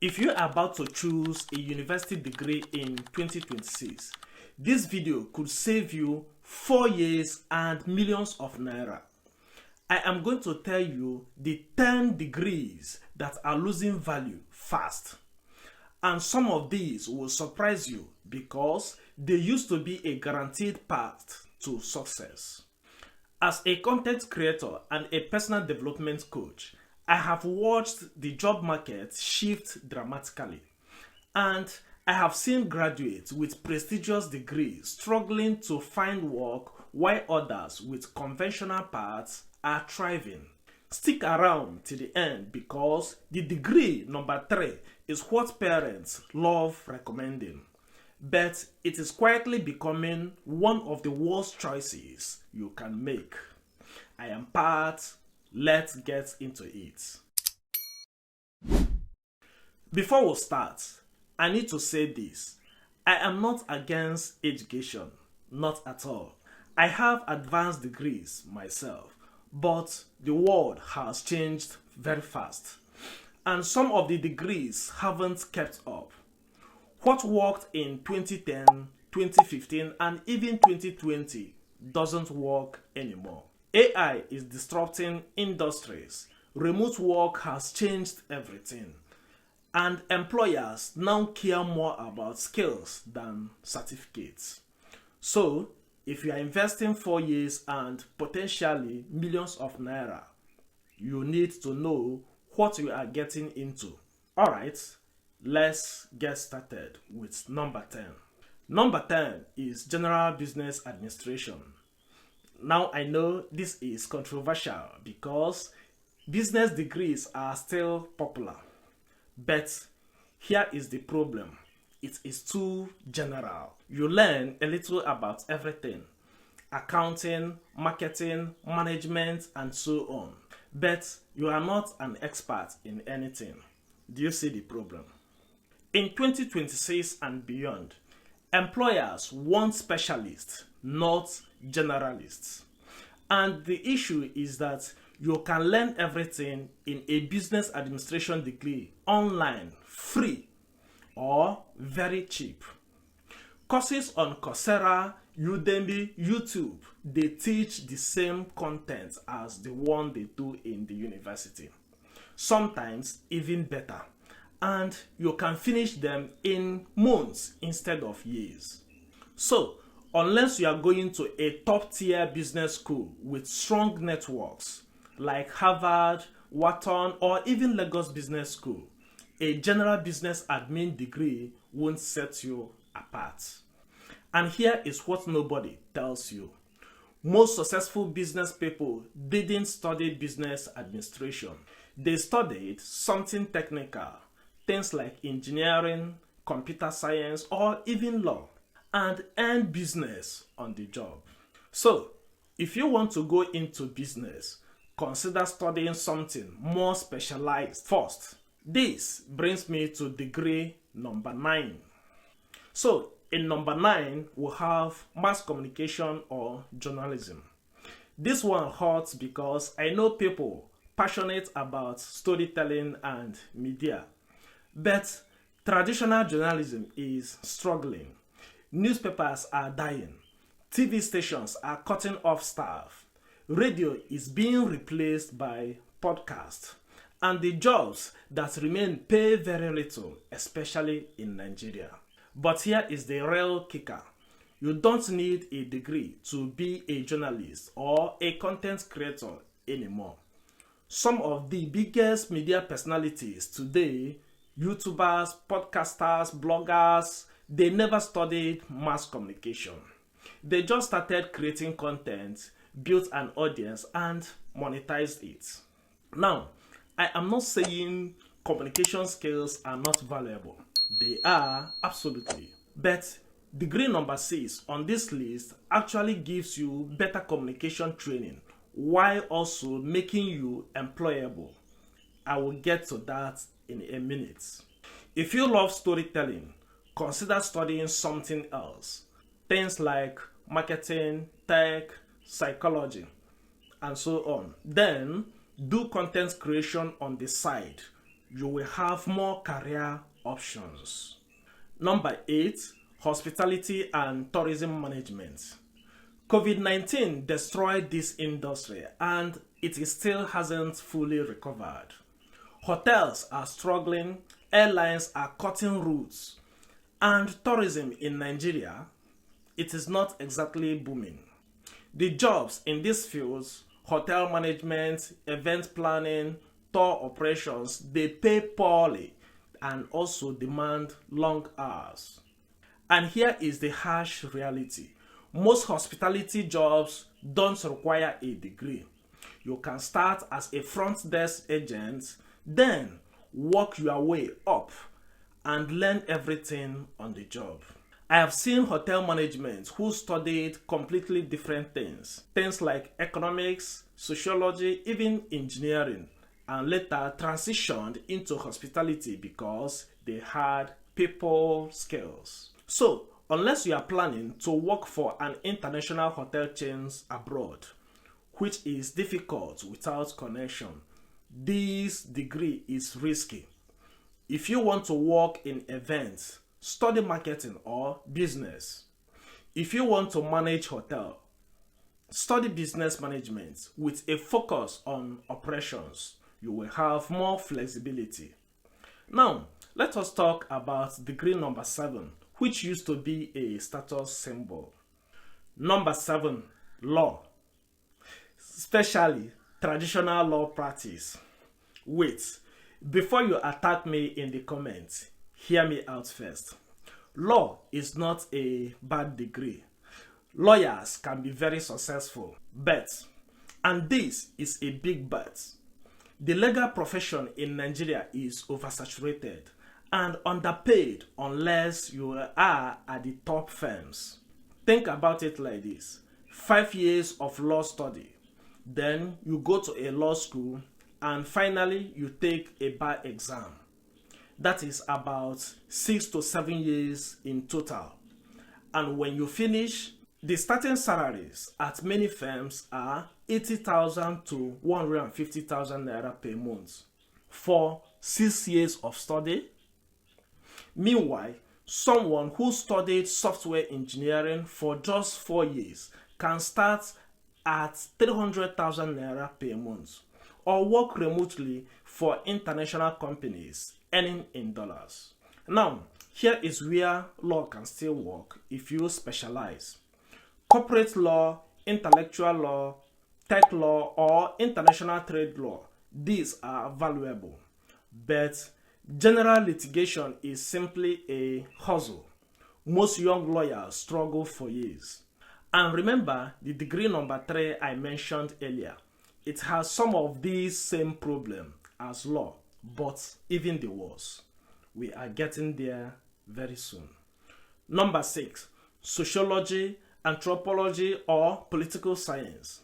If you're about to choose a university degree in 2026, this video could save you 4 years and millions of naira. I am going to tell you the 10 degrees that are losing value fast. And some of these will surprise you because they used to be a guaranteed path to success. As a content creator and a personal development coach, I have watched the job market shift dramatically, and I have seen graduates with prestigious degrees struggling to find work while others with conventional paths are thriving. Stick around till the end because the degree number 3 is what parents love recommending, but it is quietly becoming one of the worst choices you can make. I am Pat. Let's get into it. Before we start, I need to say this. I am not against education, not at all. I have advanced degrees myself, but the world has changed very fast, and some of the degrees haven't kept up. What worked in 2010, 2015, and even 2020 doesn't work anymore. AI is disrupting industries. Remote work has changed everything. And employers now care more about skills than certificates. So, if you are investing 4 years and potentially millions of naira, you need to know what you are getting into. Alright, let's get started with number 10. Number 10 is General Business Administration. Now I know this is controversial because business degrees are still popular. But here is the problem. It is too general. You learn a little about everything. Accounting, marketing, management, and so on. But you are not an expert in anything. Do you see the problem? In 2026 and beyond, employers want specialists, not generalists. And the issue is that you can learn everything in a business administration degree online, free, or very cheap. Courses on Coursera, Udemy, YouTube, they teach the same content as the one they do in the university. Sometimes even better. And you can finish them in months instead of years. So, unless you are going to a top-tier business school with strong networks like Harvard, Wharton, or even Lagos Business School, a general business admin degree won't set you apart. And here is what nobody tells you. Most successful business people didn't study business administration. They studied something technical, things like engineering, computer science, or even law, and earn business on the job. So, if you want to go into business, consider studying something more specialized first. This brings me to degree number 9. So, in number 9, we have mass communication or journalism. This one hurts because I know people passionate about storytelling and media, but traditional journalism is struggling. Newspapers are dying. TV stations are cutting off staff. Radio is being replaced by podcasts. And the jobs that remain pay very little, especially in Nigeria. But here is the real kicker. You don't need a degree to be a journalist or a content creator anymore. Some of the biggest media personalities today, YouTubers, podcasters, bloggers, they never studied mass communication. They just started creating content, built an audience, and monetized it. Now, I am not saying communication skills are not valuable. They are, absolutely. But degree number 6 on this list actually gives you better communication training while also making you employable. I will get to that in a minute. If you love storytelling, consider studying something else. Things like marketing, tech, psychology, and so on. Then, do content creation on the side you will have more career options. Number 8, hospitality and tourism management. COVID-19 destroyed this industry and it still hasn't fully recovered. Hotels are struggling, airlines are cutting routes, and tourism in Nigeria, it is not exactly booming. The jobs in these fields, hotel management, event planning, tour operations, they pay poorly and also demand long hours. And here is the harsh reality. Most hospitality jobs don't require a degree. You can start as a front desk agent, then work your way up and learn everything on the job. I have seen hotel management who studied completely different things. Things like economics, sociology, even engineering, and later transitioned into hospitality because they had people skills. So, unless you are planning to work for an international hotel chains abroad, which is difficult without connection, this degree is risky. If you want to work in events, study marketing or business. If you want to manage hotel, study business management with a focus on operations. You will have more flexibility. Now, let us talk about degree number 7, which used to be a status symbol. Number 7, law. Especially traditional law practice. Wait, before you attack me in the comments, hear me out first. Law is not a bad degree. Lawyers can be very successful, but, and this is a big but, the legal profession in Nigeria is oversaturated and underpaid unless you are at the top firms. Think about it like this. 5 years of law study, then you go to a law school, and finally you take a bar exam. That is about 6 to 7 years in total. And when you finish, the starting salaries at many firms are 80,000 to 150,000 naira per month for 6 years of study. Meanwhile, someone who studied software engineering for just 4 years can start at 300,000 naira per month or work remotely for international companies earning in dollars. Now, here is where law can still work if you specialize. Corporate law, intellectual law, tech law, or international trade law, these are valuable. But general litigation is simply a hustle. Most young lawyers struggle for years. And remember the degree number 3 I mentioned earlier. It has some of these same problems as law, but even the worse. We are getting there very soon. Number 6, sociology, anthropology, or political science.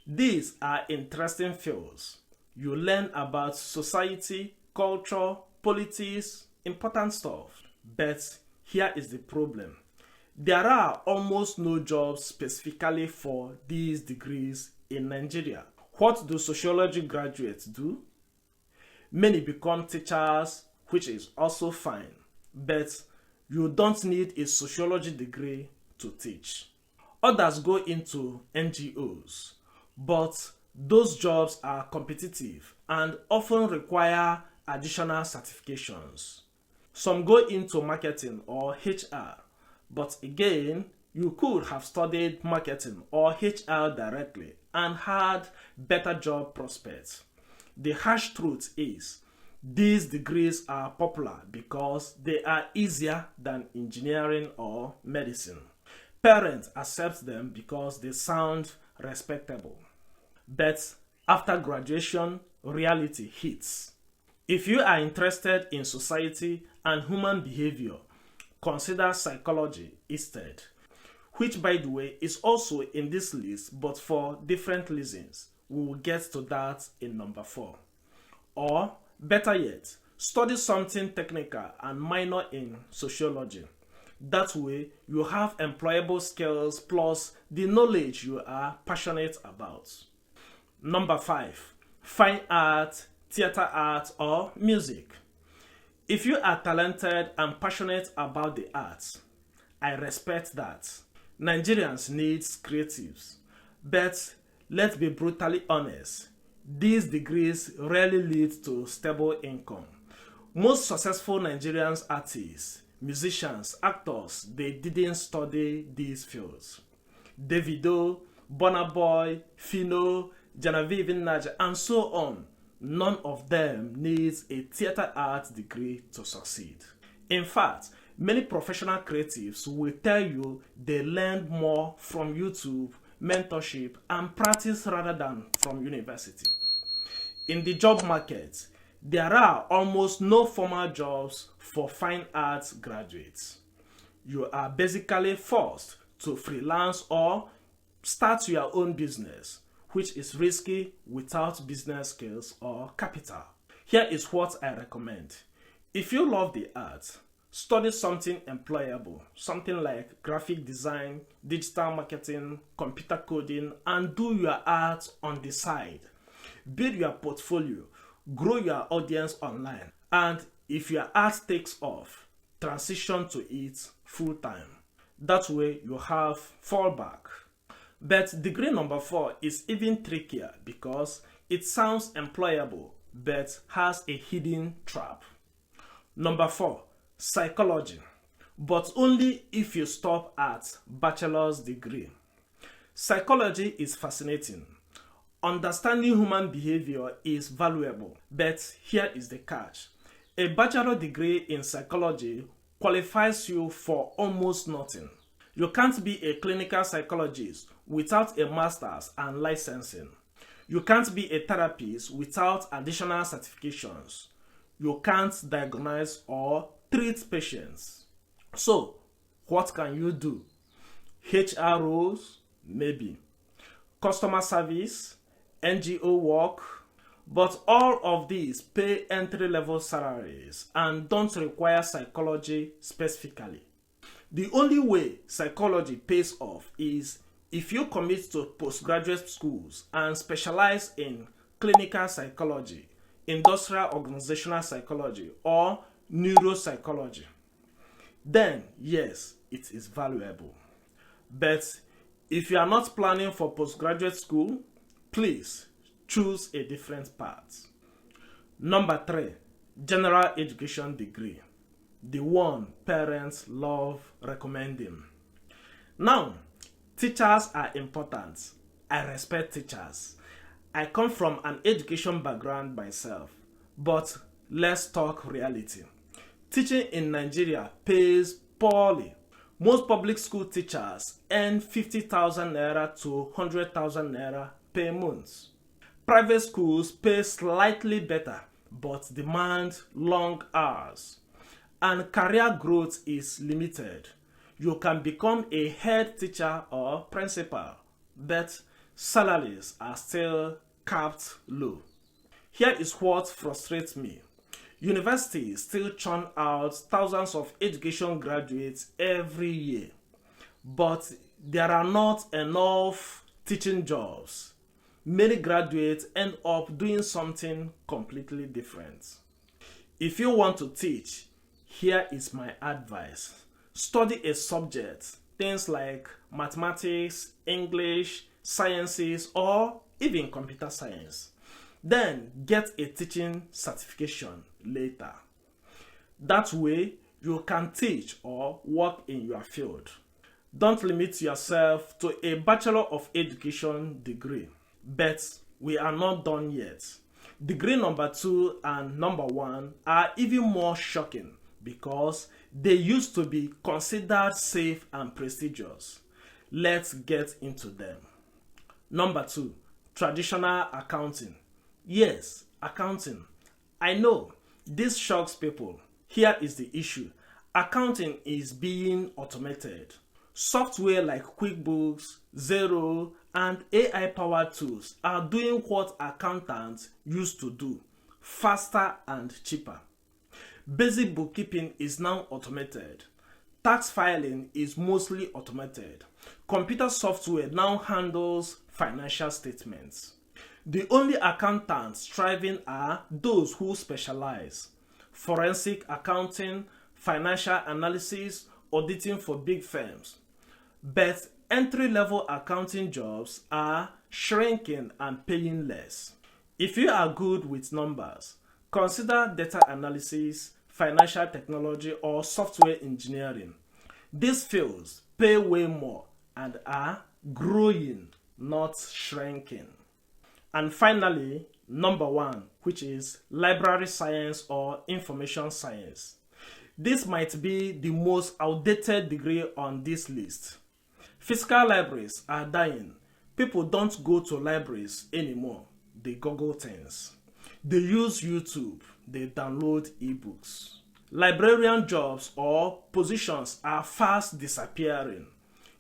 These are interesting fields. You learn about society, culture, politics, important stuff. But here is the problem. There are almost no jobs specifically for these degrees in Nigeria. What do sociology graduates do? Many become teachers, which is also fine, but you don't need a sociology degree to teach. Others go into NGOs, but those jobs are competitive and often require additional certifications. Some go into marketing or HR, but again, you could have studied marketing or HR directly and had better job prospects. The harsh truth is, these degrees are popular because they are easier than engineering or medicine. Parents accept them because they sound respectable. But after graduation, reality hits. If you are interested in society and human behavior, consider psychology instead, which by the way is also in this list but for different reasons. We will get to that in number 4. Or better yet, study something technical and minor in sociology. That way, you have employable skills plus the knowledge you are passionate about. Number 5, fine art, theater art, or music. If you are talented and passionate about the arts, I respect that. Nigerians need creatives, but let's be brutally honest, these degrees rarely lead to stable income. Most successful Nigerian artists, musicians, actors, they didn't study these fields. Davido, Burna Boy, Fino, Genevieve Nnaji, and so on. None of them needs a theater arts degree to succeed. In fact, many professional creatives will tell you they learn more from YouTube, mentorship, and practice rather than from university. In the job market, there are almost no formal jobs for fine arts graduates. You are basically forced to freelance or start your own business, which is risky without business skills or capital. Here is what I recommend. If you love the arts, study something employable, something like graphic design, digital marketing, computer coding, and do your art on the side. Build your portfolio, grow your audience online, and if your art takes off, transition to it full time. That way you have fallback. But degree number 4 is even trickier because it sounds employable but has a hidden trap. Number 4, psychology, but only if you stop at bachelor's degree. Psychology is fascinating. Understanding human behavior is valuable, but here is the catch. A bachelor degree in psychology qualifies you for almost nothing. You can't be a clinical psychologist without a master's and licensing. You can't be a therapist without additional certifications. You can't diagnose or treat patients. So, what can you do? HR roles? Maybe. Customer service? NGO work? But all of these pay entry-level salaries and don't require psychology specifically. The only way psychology pays off is if you commit to postgraduate schools and specialize in clinical psychology, industrial organizational psychology, or neuropsychology. Then, yes, it is valuable. But if you are not planning for postgraduate school, please choose a different path. Number 3, general education degree. The one parents love recommending. Now, teachers are important. I respect teachers. I come from an education background myself, but let's talk reality. Teaching in Nigeria pays poorly. Most public school teachers earn 50,000 naira to 100,000 naira per month. Private schools pay slightly better, but demand long hours. And career growth is limited. You can become a head teacher or principal, but salaries are still capped low. Here is what frustrates me. Universities still churn out thousands of education graduates every year, but there are not enough teaching jobs. Many graduates end up doing something completely different. If you want to teach, here is my advice. Study a subject, things like mathematics, English, sciences, or even computer science. Then get a teaching certification later. That way, you can teach or work in your field. Don't limit yourself to a Bachelor of Education degree. But we are not done yet. Degree number 2 and number 1 are even more shocking because they used to be considered safe and prestigious. Let's get into them. Number 2, traditional accounting. Yes, accounting. I know, this shocks people. Here is the issue. Accounting is being automated. Software like QuickBooks, Xero, and AI-powered tools are doing what accountants used to do, faster and cheaper. Basic bookkeeping is now automated. Tax filing is mostly automated. Computer software now handles financial statements. The only accountants thriving are those who specialize. Forensic accounting, financial analysis, auditing for big firms. But entry-level accounting jobs are shrinking and paying less. If you are good with numbers, consider data analysis, financial technology, or software engineering. These fields pay way more and are growing, not shrinking. And finally, number 1, which is library science or information science. This might be the most outdated degree on this list. Physical libraries are dying. People don't go to libraries anymore. They Google things. They use YouTube. They download ebooks. Librarian jobs or positions are fast disappearing.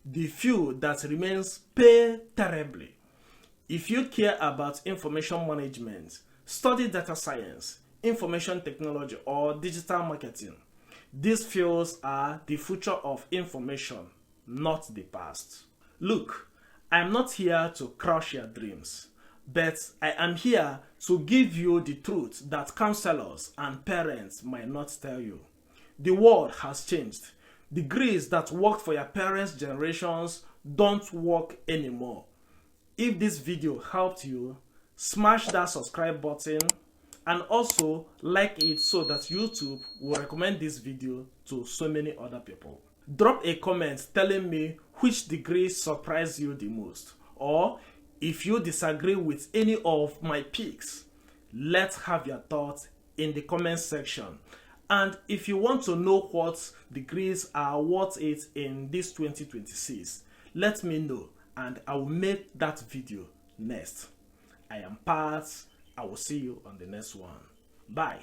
The few that remains pay terribly. If you care about information management, study data science, information technology, or digital marketing, these fields are the future of information, not the past. Look, I am not here to crush your dreams, but I am here to give you the truth that counselors and parents might not tell you. The world has changed. Degrees that worked for your parents' generations don't work anymore. If this video helped you, smash that subscribe button and also like it so that YouTube will recommend this video to so many other people. Drop a comment telling me which degree surprised you the most, or if you disagree with any of my picks, let's have your thoughts in the comment section. And if you want to know what degrees are worth it in this 2026, let me know and I will make that video next. I am Pat. I will see you on the next one. Bye.